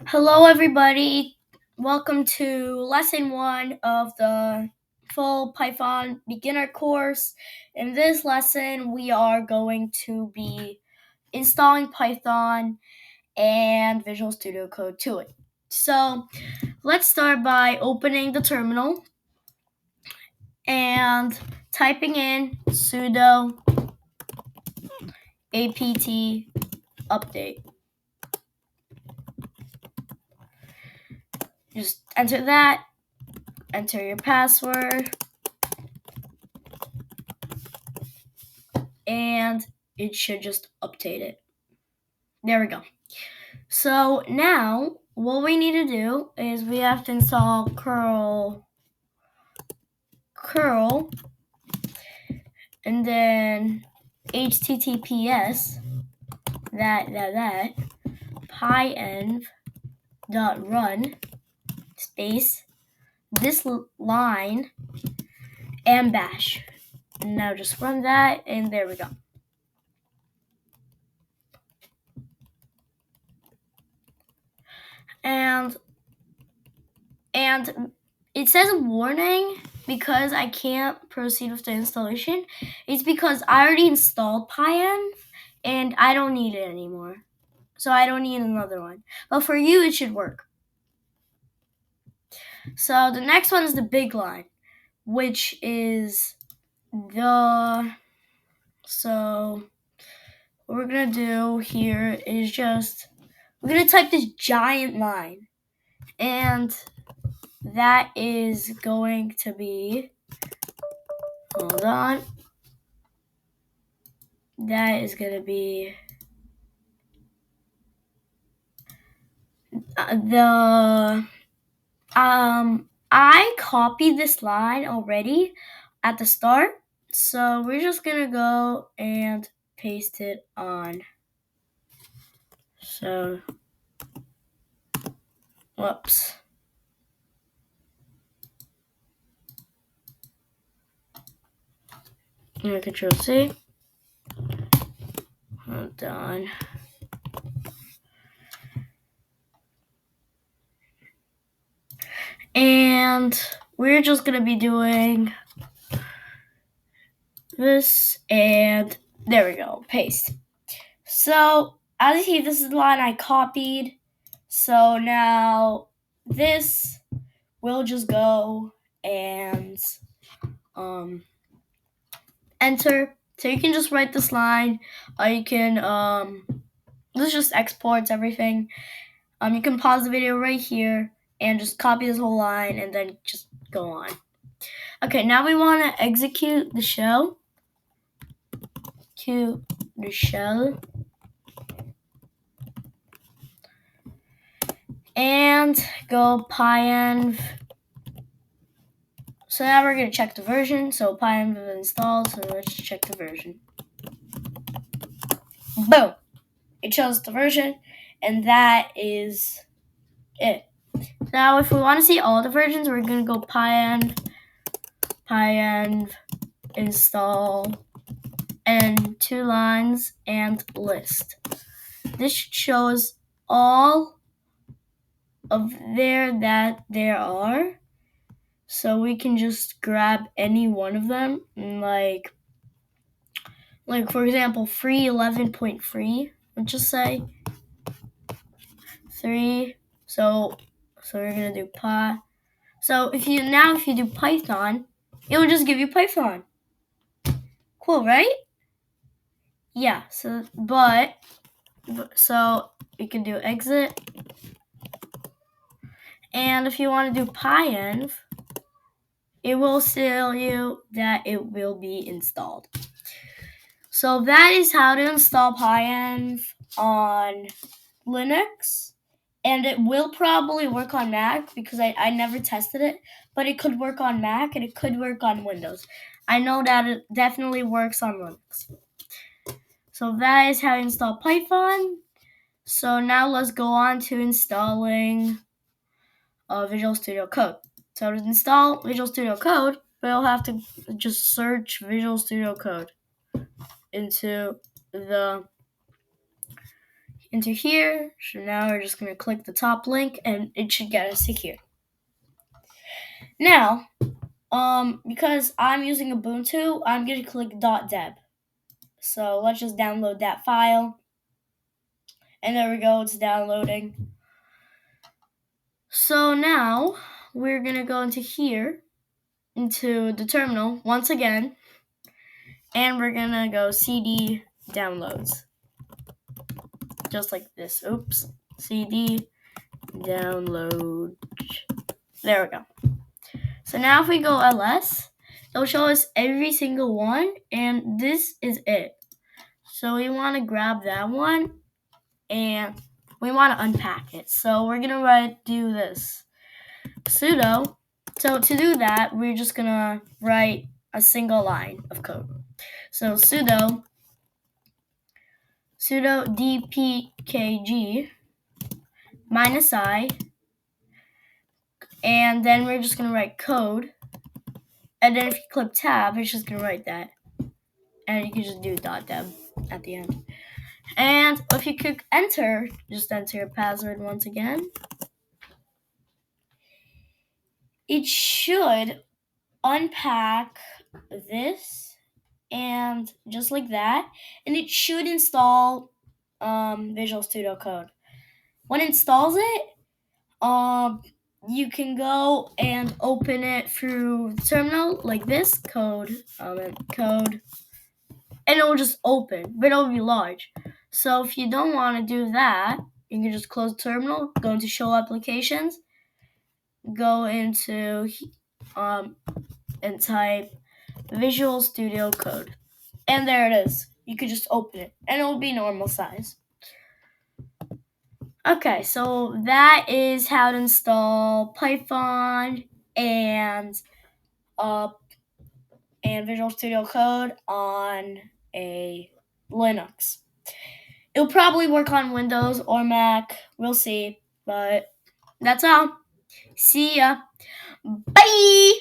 Hello, everybody. Welcome to lesson 1 of the full Python beginner course. In this lesson, we are going to be installing Python and Visual Studio Code to it. So let's start by opening the terminal and typing in sudo apt update. Just enter that, enter your password, and it should just update it. There we go. So now what we need to do is we have to install curl and then https that pyenv.run space this line and bash. And now just run that, and there we go. And it says a warning because I can't proceed with the installation. It's because I already installed Pyenv and I don't need it anymore. So I don't need another one. But for you, it should work. So the next one is the big line, which is so what we're going to do here is we're going to type this giant line. And that is going to be, hold on. That is going to be I copied this line already at the start, so we're just gonna go and paste it on. So, whoops. Control C. Hold on. And we're just gonna be doing this, and there we go, paste. So as you see, this is the line I copied. So now this will just go and enter. So you can just write this line, or you can this just exports everything. You can pause the video right here and just copy this whole line and then just go on. Okay, now we want to execute the shell. Execute the shell. And go pyenv. So now we're going to check the version. So pyenv is installed, so let's check the version. Boom! It shows the version, and that is it. Now if we want to see all the versions, we're going to go pyenv install and 2 lines and list. This shows all of that there are. So we can just grab any one of them, like for example, free 11.3. Let's just say 3. So we're gonna do py. So if you do Python, it will just give you Python. Cool, right? Yeah. So you can do exit, and if you want to do pyenv, it will tell you that it will be installed. So that is how to install pyenv on Linux, and it will probably work on Mac because I never tested it, but it could work on Mac and it could work on Windows. I know that it definitely works on Linux. So that is how to install Python. So now let's go on to installing Visual Studio Code. So to install Visual Studio Code, we'll have to just search Visual Studio Code into into here. So now we're just going to click the top link and it should get us to here. Now, because I'm using Ubuntu, I'm going to click .deb. So let's just download that file. And there we go, it's downloading. So now we're going to go into here, into the terminal once again, and we're going to go CD downloads. Just like this. Oops. CD download. There we go. So now if we go ls, it'll show us every single one, and this is it. So we want to grab that one, and we want to unpack it. So we're going to do this. Sudo. So to do that, we're just going to write a single line of code. So sudo dpkg -i, and then we're just going to write code. And then if you click tab, it's just going to write that. And you can just do .deb at the end. And if you click enter, just enter your password once again. It should unpack this, and just like that. And it should install Visual Studio Code. When it installs it, you can go and open it through the terminal like this, code, and it will just open, but it'll be large. So if you don't want to do that, you can just close the terminal, go into show applications, go into and type Visual Studio Code, and there it is. You could just open it, and it will be normal size. Okay, so that is how to install Python and Visual Studio Code on a Linux. It'll probably work on Windows or Mac. We'll see. But that's all. See ya. Bye!